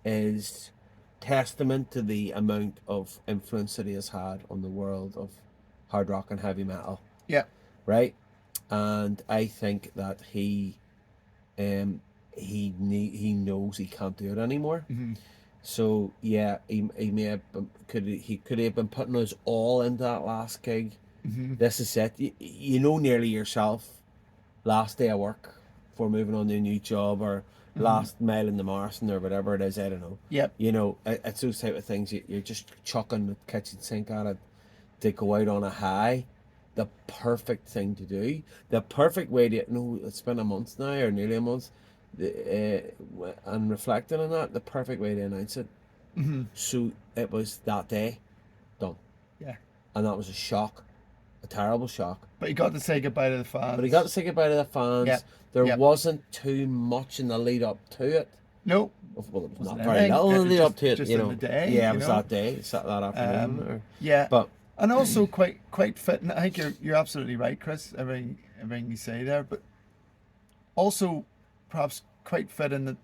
Speaker 2: is testament to the amount of influence that he has had on the world of hard rock and heavy metal,
Speaker 1: Yeah,
Speaker 2: right? And I think that he knows he can't do it anymore.
Speaker 1: Mhm.
Speaker 2: So yeah, he may have could have been putting us all into that last gig.
Speaker 1: Mhm.
Speaker 2: This is it. You know nearly yourself. Last day of work before moving on to a new job, or last mile in the marathon, or whatever it is. I don't know.
Speaker 1: Yep.
Speaker 2: It's those type of things. You're just chucking the kitchen sink at it to go out on a high. The perfect thing to do. The perfect way to it's been a month now, or nearly a month. And reflecting on that, the perfect way to announce it.
Speaker 1: Mhm.
Speaker 2: So it was that day, done,
Speaker 1: Yeah.
Speaker 2: and that was a shock, a terrible shock.
Speaker 1: But you got to say goodbye to the fans.
Speaker 2: But he got to say goodbye to the fans.
Speaker 1: Yep.
Speaker 2: There
Speaker 1: Yep.
Speaker 2: wasn't too much in the lead up to it.
Speaker 1: No.
Speaker 2: Well, it was not
Speaker 1: Wasn't
Speaker 2: very
Speaker 1: anything.
Speaker 2: little in the lead up to it.
Speaker 1: Just in the day,
Speaker 2: Yeah, it
Speaker 1: you
Speaker 2: was
Speaker 1: know.
Speaker 2: that day. It's that afternoon.
Speaker 1: Yeah.
Speaker 2: But
Speaker 1: And also quite fit. And I think you're absolutely right, Chris. Everything you say there. But also perhaps quite fit in that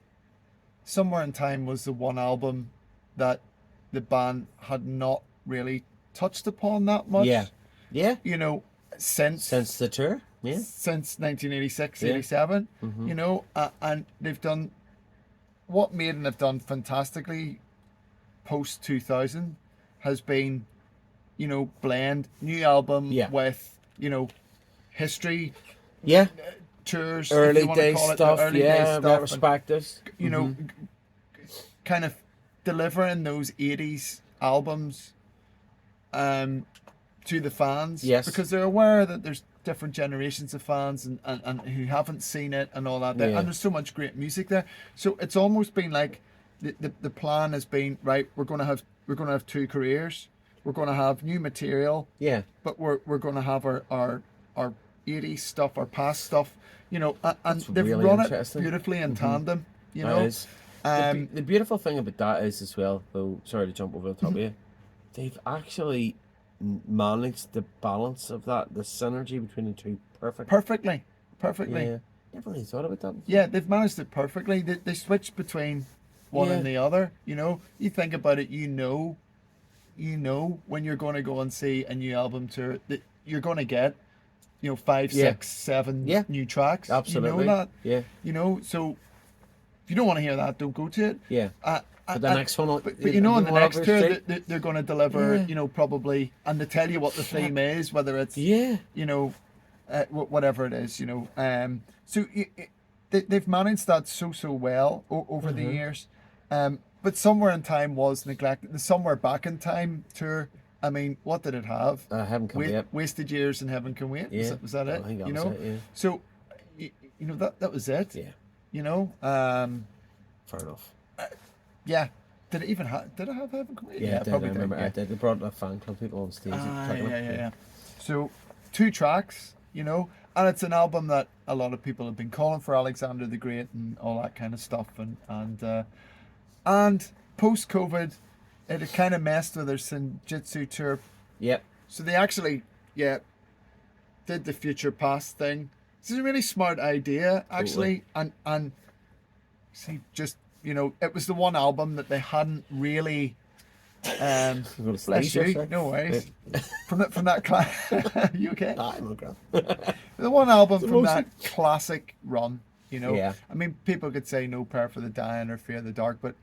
Speaker 1: Somewhere in Time was the one album that the band had not really touched upon that much.
Speaker 2: Yeah. Yeah.
Speaker 1: You know, since
Speaker 2: Since the tour. Yeah.
Speaker 1: since 1986,
Speaker 2: Yeah.
Speaker 1: 87.
Speaker 2: Mhm.
Speaker 1: You know, and they've done what Maiden have done fantastically post 2000 has been, blend new album
Speaker 2: Yeah.
Speaker 1: with, history
Speaker 2: Yeah.
Speaker 1: tours, if
Speaker 2: Early
Speaker 1: you want to
Speaker 2: day
Speaker 1: call it, the
Speaker 2: stuff.
Speaker 1: early
Speaker 2: Yeah.
Speaker 1: day stuff, and
Speaker 2: Retrospectives.
Speaker 1: you know,
Speaker 2: Mhm.
Speaker 1: kind of delivering those 80s albums um, to the fans,
Speaker 2: Yes.
Speaker 1: because they're aware that there's different generations of fans and who haven't seen it and all that there.
Speaker 2: Yeah.
Speaker 1: And there's so much great music there. So it's almost been like the plan has been, right, we're gonna have two careers. We're gonna have new material,
Speaker 2: Yeah.
Speaker 1: but we're gonna have our 80s stuff, our past stuff, and
Speaker 2: That's
Speaker 1: they've
Speaker 2: really
Speaker 1: run it
Speaker 2: interesting.
Speaker 1: beautifully in tandem,
Speaker 2: That is.
Speaker 1: Um,
Speaker 2: The beautiful thing about that is as well, though, sorry to jump over the top of you, they've actually managed the balance of that, the synergy between the two perfect.
Speaker 1: perfectly.
Speaker 2: Yeah. Never really thought about that before.
Speaker 1: Yeah, they've managed it perfectly. They switch between one
Speaker 2: Yeah.
Speaker 1: and the other. You think about it. When you're going to go and see a new album tour that you're going to get, 5,
Speaker 2: Yeah.
Speaker 1: 6, 7
Speaker 2: Yeah.
Speaker 1: new tracks.
Speaker 2: Absolutely.
Speaker 1: You know that.
Speaker 2: Yeah.
Speaker 1: So if you don't want to hear that, don't go to it.
Speaker 2: Yeah. But the next one will.
Speaker 1: But on the next tour, they're going to deliver,
Speaker 2: Yeah.
Speaker 1: probably, and they tell you what the theme is, whether it's,
Speaker 2: Yeah.
Speaker 1: whatever it is, So they've managed that so well over the
Speaker 2: Mhm.
Speaker 1: years. But Somewhere in Time was neglected. The Somewhere Back in Time tour, I mean, what did it have?
Speaker 2: I haven't come yet.
Speaker 1: Wasted Years in Heaven Can Wait.
Speaker 2: Yeah.
Speaker 1: Was that it?
Speaker 2: I think that was it, yeah.
Speaker 1: So, that was it.
Speaker 2: Yeah. Fair enough.
Speaker 1: Yeah. Did it even have? Did it have Heaven Can Wait?
Speaker 2: Yeah, I did. I
Speaker 1: probably
Speaker 2: remember.
Speaker 1: did.
Speaker 2: I did. They brought a fan club people on stage.
Speaker 1: Ah,
Speaker 2: playing it.
Speaker 1: yeah. So 2 tracks, and it's an album that a lot of people have been calling for Alexander the Great and all that kind of stuff, and post COVID, it had kind of messed with their Senjutsu tour,
Speaker 2: Yep.
Speaker 1: so they actually, did the future past thing. This is a really smart idea, actually, and see, just it was the one album that they hadn't really.
Speaker 2: I'm gonna
Speaker 1: Bless
Speaker 2: sneeze,
Speaker 1: you.
Speaker 2: sorry.
Speaker 1: No worries. From that class, you okay?
Speaker 2: I'm okay.
Speaker 1: The one album from
Speaker 2: most-
Speaker 1: that classic run,
Speaker 2: Yeah.
Speaker 1: I mean, people could say No Prayer for the Dying or Fear of the Dark, but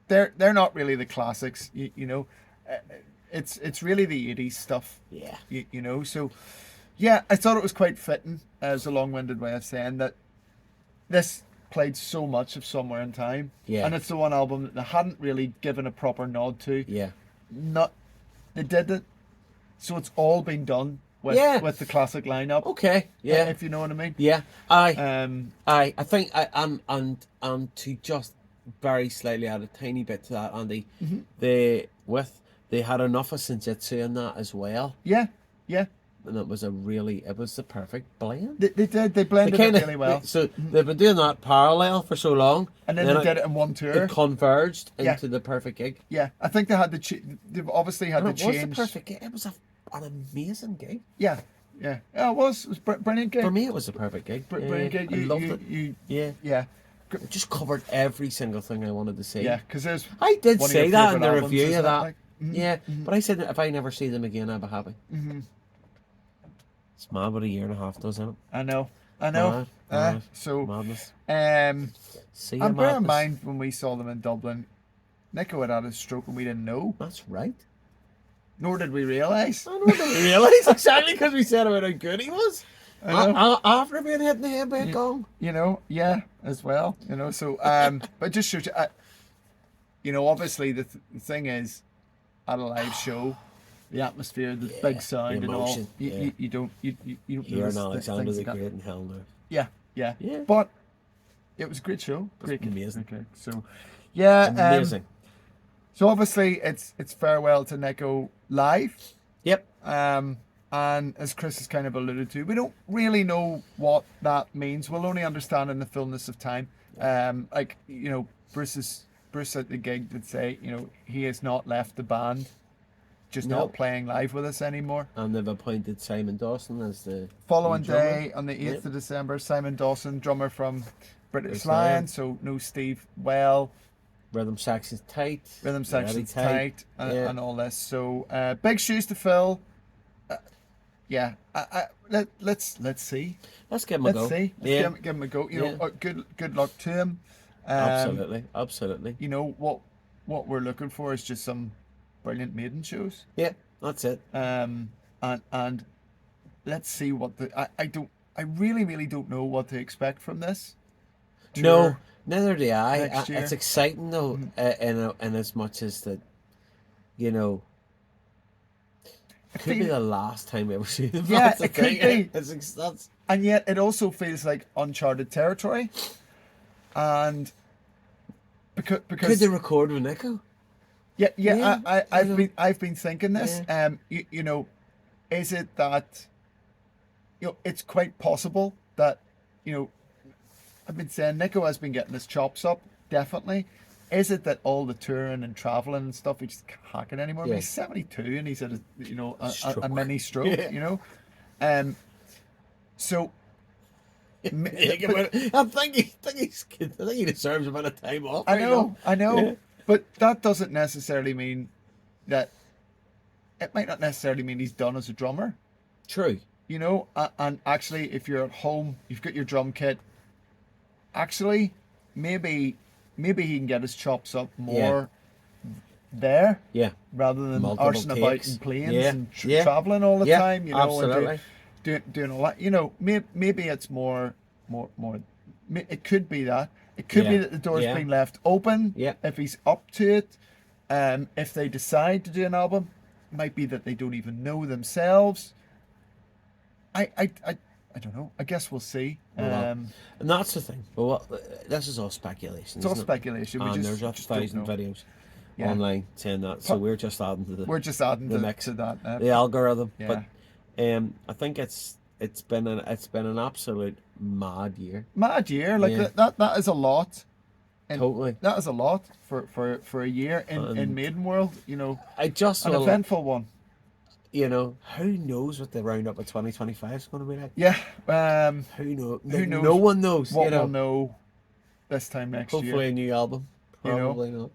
Speaker 1: they're not really the classics. It's really the 80s stuff.
Speaker 2: Yeah.
Speaker 1: So yeah, I thought it was quite fitting, as a long-winded way of saying that this played so much of Somewhere in Time.
Speaker 2: Yeah.
Speaker 1: And it's the one album that they hadn't really given a proper nod to.
Speaker 2: Yeah.
Speaker 1: They did it, so it's all been done with
Speaker 2: Yeah.
Speaker 1: with the classic lineup.
Speaker 2: Okay. Yeah.
Speaker 1: If you know what I mean.
Speaker 2: Yeah. I
Speaker 1: Um,
Speaker 2: think and to just very slightly add a tiny bit to that, Andy, they had enough of Senjutsu in that as well,
Speaker 1: yeah,
Speaker 2: and it was the perfect blend.
Speaker 1: they did. They blended
Speaker 2: They
Speaker 1: it really well,
Speaker 2: So they've been doing that parallel for so long,
Speaker 1: and then they did it in one tour.
Speaker 2: It converged
Speaker 1: Yeah.
Speaker 2: into the perfect gig.
Speaker 1: Yeah, I think they had they've obviously had
Speaker 2: And
Speaker 1: to
Speaker 2: it was
Speaker 1: change.
Speaker 2: the perfect gig. It was an amazing gig.
Speaker 1: Yeah. Yeah, it was brilliant gig.
Speaker 2: For me, it was the perfect gig.
Speaker 1: Brilliant gig.
Speaker 2: I loved it.
Speaker 1: Yeah.
Speaker 2: It just covered every single thing I wanted to see.
Speaker 1: Yeah, because there's
Speaker 2: I did
Speaker 1: one of
Speaker 2: say
Speaker 1: your
Speaker 2: that in
Speaker 1: favourite
Speaker 2: the
Speaker 1: albums,
Speaker 2: review
Speaker 1: isn't
Speaker 2: of
Speaker 1: it?
Speaker 2: that.
Speaker 1: Like,
Speaker 2: Yeah, but I said that if I never see them again, I'll be happy. It's mad what a year and a half does, isn't it?
Speaker 1: I know.
Speaker 2: Mad.
Speaker 1: So,
Speaker 2: Madness. See
Speaker 1: and bear in
Speaker 2: madness.
Speaker 1: mind when we saw them in Dublin, Nico had a stroke and we didn't know,
Speaker 2: That's right.
Speaker 1: nor did we realise.
Speaker 2: I don't really realise exactly because we said about how good he was.
Speaker 1: I know.
Speaker 2: After being hit in the head by a gong.
Speaker 1: Yeah, as well. So but just shows you, obviously the thing is, at a live show, the atmosphere, the big sound,
Speaker 2: the
Speaker 1: and all,
Speaker 2: emotion,
Speaker 1: you don't
Speaker 2: You're
Speaker 1: notice
Speaker 2: an Alexander
Speaker 1: things
Speaker 2: the
Speaker 1: like that.
Speaker 2: Great in hell now.
Speaker 1: Yeah.
Speaker 2: Yeah.
Speaker 1: But it was a great show. Great gig.
Speaker 2: amazing.
Speaker 1: Okay, so yeah,
Speaker 2: Amazing.
Speaker 1: so obviously it's farewell to Nico live.
Speaker 2: Yep.
Speaker 1: And as Chris has kind of alluded to, we don't really know what that means. We'll only understand in the fullness of time. Bruce at the gig did say, he has not left the band just
Speaker 2: No.
Speaker 1: not playing live with us anymore.
Speaker 2: And they've appointed Simon Dawson as the
Speaker 1: Following
Speaker 2: new drummer.
Speaker 1: day, on the 8th
Speaker 2: Yep.
Speaker 1: of December, Simon Dawson, drummer from British
Speaker 2: British
Speaker 1: Lion,
Speaker 2: Lion.
Speaker 1: so no Steve Well,
Speaker 2: Rhythm section's tight.
Speaker 1: rhythm
Speaker 2: Very
Speaker 1: section's tight,
Speaker 2: Yeah.
Speaker 1: and all this. So big shoes to fill. Yeah, let's see.
Speaker 2: Let's give him a
Speaker 1: Let's
Speaker 2: go.
Speaker 1: see. Let's
Speaker 2: Yeah.
Speaker 1: give him a go. You
Speaker 2: Yeah.
Speaker 1: know, good luck to him.
Speaker 2: Absolutely. Absolutely.
Speaker 1: You know what we're looking for is just some brilliant Maiden shows.
Speaker 2: Yeah. That's it.
Speaker 1: And let's see what I really don't know what to expect from this.
Speaker 2: No,
Speaker 1: tour.
Speaker 2: neither do I.
Speaker 1: next year.
Speaker 2: It's exciting though, in as much as that, you know, could be
Speaker 1: feel-
Speaker 2: the last time we ever see them.
Speaker 1: Yeah,
Speaker 2: That's the
Speaker 1: it could
Speaker 2: thing.
Speaker 1: be.
Speaker 2: That's
Speaker 1: And yet it also feels like uncharted territory. And
Speaker 2: could
Speaker 1: because
Speaker 2: they record with Nico?
Speaker 1: yeah,
Speaker 2: Yeah,
Speaker 1: I've been thinking this. You know, is it that it's quite possible that I've been saying Nico has been getting his chops up, definitely. Is it that all the touring and traveling and stuff, he just can't hack it anymore? I mean,
Speaker 2: Yeah.
Speaker 1: he's 72 and he's had a
Speaker 2: Stroke.
Speaker 1: mini stroke,
Speaker 2: Yeah.
Speaker 1: So m-
Speaker 2: I think he deserves a bit of time off.
Speaker 1: I
Speaker 2: you
Speaker 1: know,
Speaker 2: Yeah.
Speaker 1: but that doesn't necessarily mean that. It might not necessarily mean he's done as a drummer,
Speaker 2: True.
Speaker 1: and actually, if you're at home, you've got your drum kit. Actually, maybe he can get his chops up more there
Speaker 2: Yeah.
Speaker 1: rather than
Speaker 2: Multiple
Speaker 1: arsing about
Speaker 2: takes.
Speaker 1: in planes
Speaker 2: Yeah.
Speaker 1: and
Speaker 2: Yeah.
Speaker 1: traveling all the
Speaker 2: Yeah,
Speaker 1: time.
Speaker 2: absolutely.
Speaker 1: And doing all that. Maybe it's more. It could be that. It could be
Speaker 2: Yeah.
Speaker 1: that the door's
Speaker 2: Yeah.
Speaker 1: been left open.
Speaker 2: Yeah.
Speaker 1: If he's up to it, if they decide to do an album, it might be that they don't even know themselves. I don't know. I guess we'll see.
Speaker 2: Well, and that's the thing. But this is all speculation.
Speaker 1: It's all
Speaker 2: isn't it?
Speaker 1: speculation. We
Speaker 2: And
Speaker 1: just,
Speaker 2: there's a
Speaker 1: just don't
Speaker 2: thousand
Speaker 1: know.
Speaker 2: videos
Speaker 1: Yeah.
Speaker 2: online saying that. So we're just adding to
Speaker 1: We're just adding
Speaker 2: the
Speaker 1: to,
Speaker 2: mix.
Speaker 1: to that.
Speaker 2: the algorithm.
Speaker 1: Yeah.
Speaker 2: But I think it's been an absolute mad year.
Speaker 1: Mad year, like
Speaker 2: Yeah.
Speaker 1: that is a lot. And
Speaker 2: Totally.
Speaker 1: that is a lot for a year in Maiden world.
Speaker 2: I just
Speaker 1: An
Speaker 2: will,
Speaker 1: eventful one.
Speaker 2: who knows what the roundup of 2025 is going to be like?
Speaker 1: Yeah.
Speaker 2: Who knows?
Speaker 1: Who knows
Speaker 2: No one knows.
Speaker 1: What we'll know this time next
Speaker 2: Hopefully
Speaker 1: year.
Speaker 2: a new album.
Speaker 1: You know?
Speaker 2: Probably not.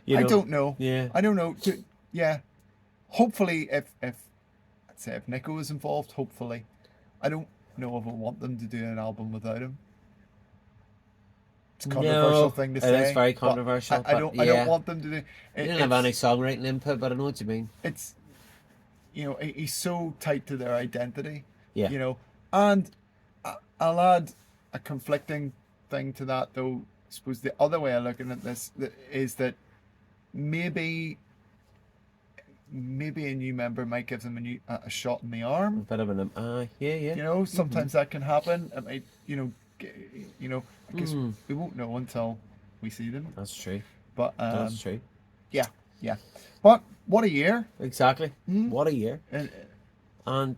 Speaker 1: I don't know.
Speaker 2: Yeah.
Speaker 1: I don't know. Yeah. Hopefully, if I'd say if Nico is involved, hopefully, I don't know if I want them to do an album without him. It's a controversial thing to say.
Speaker 2: It is very
Speaker 1: but
Speaker 2: controversial.
Speaker 1: I don't. I
Speaker 2: yeah.
Speaker 1: don't want them to do.
Speaker 2: He didn't have any songwriting input, but I know what you mean.
Speaker 1: It's he's so tight to their identity.
Speaker 2: Yeah.
Speaker 1: And I'll add a conflicting thing to that, though. I suppose the other way of looking at this is that maybe a new member might give them a shot in the
Speaker 2: A
Speaker 1: arm.
Speaker 2: bit of an yeah.
Speaker 1: Sometimes that can happen. It might because
Speaker 2: Mm.
Speaker 1: we won't know until we see them.
Speaker 2: That's true.
Speaker 1: But
Speaker 2: That's true.
Speaker 1: yeah. But what a year!
Speaker 2: Exactly.
Speaker 1: Mm.
Speaker 2: What a year.
Speaker 1: And
Speaker 2: And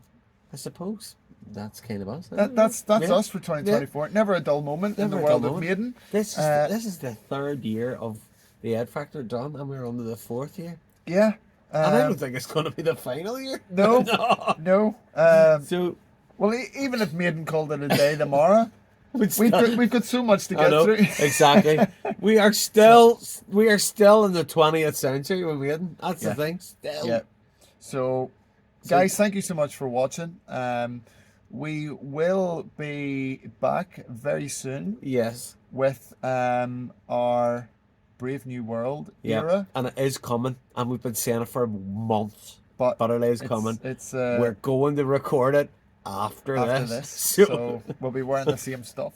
Speaker 2: I suppose that's kind of us.
Speaker 1: that's
Speaker 2: Yeah.
Speaker 1: us for 2024. Never a dull moment in
Speaker 2: Never
Speaker 1: the
Speaker 2: a dull
Speaker 1: world of
Speaker 2: moment.
Speaker 1: Maiden.
Speaker 2: This is the third year of the Ed Factor done, and we're on to the fourth year.
Speaker 1: Yeah.
Speaker 2: And I don't think it's going to be the final year.
Speaker 1: No.
Speaker 2: No.
Speaker 1: No.
Speaker 2: So
Speaker 1: Well, even if Maiden called it a day tomorrow,
Speaker 2: we've
Speaker 1: we've got so much to
Speaker 2: I
Speaker 1: get
Speaker 2: know,
Speaker 1: through.
Speaker 2: exactly. We are still in the 20th century with Maiden. That's
Speaker 1: Yeah.
Speaker 2: the thing. Still.
Speaker 1: Yeah. So, guys, thank you so much for watching. We will be back very soon
Speaker 2: Yes.
Speaker 1: with our Brave New World
Speaker 2: Yeah.
Speaker 1: era.
Speaker 2: And it is coming, and we've been saying it for months.
Speaker 1: But
Speaker 2: But it is
Speaker 1: it's,
Speaker 2: coming.
Speaker 1: It's
Speaker 2: We're going to record it after this.
Speaker 1: So we'll be wearing the same stuff.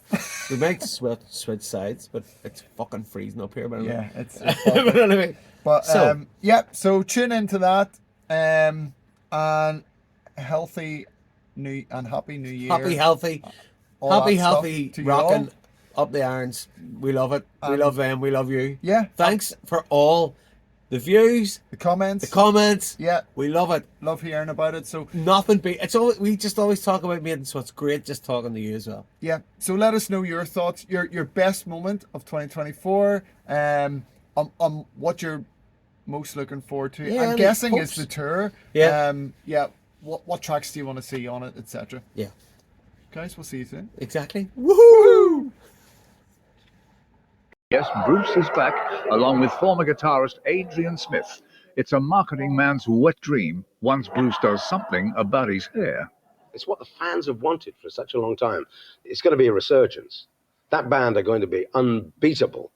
Speaker 2: We might switch sides, but it's fucking freezing up here. But
Speaker 1: Yeah, it's
Speaker 2: but anyway.
Speaker 1: But
Speaker 2: So-
Speaker 1: yeah, so tune into that. And healthy new and happy new year.
Speaker 2: Happy, healthy,
Speaker 1: all that stuff
Speaker 2: healthy,
Speaker 1: to you all.
Speaker 2: rocking up the irons. We love it. We love them. We love you.
Speaker 1: Yeah.
Speaker 2: Thanks for all the views,
Speaker 1: The comments.
Speaker 2: the comments.
Speaker 1: Yeah,
Speaker 2: We love it.
Speaker 1: love hearing about it. So
Speaker 2: Nothing be. It's all we just always talk about Maiden, so it's great just talking to you as well.
Speaker 1: yeah, so let us know your thoughts, your best moment of 2024, on what you're most looking forward to?
Speaker 2: Yeah,
Speaker 1: I'm
Speaker 2: any
Speaker 1: guessing
Speaker 2: hopes?
Speaker 1: it's the tour.
Speaker 2: Yeah.
Speaker 1: Yeah. What tracks do you want to see on it, etc.
Speaker 2: Yeah,
Speaker 1: Guys, we'll see you soon.
Speaker 2: exactly.
Speaker 1: Woohoo!
Speaker 3: Yes, Bruce is back, along with former guitarist Adrian Smith. It's a marketing man's wet dream once Bruce does something about his hair.
Speaker 4: It's what the fans have wanted for such a long time. It's going to be a resurgence. That band are going to be unbeatable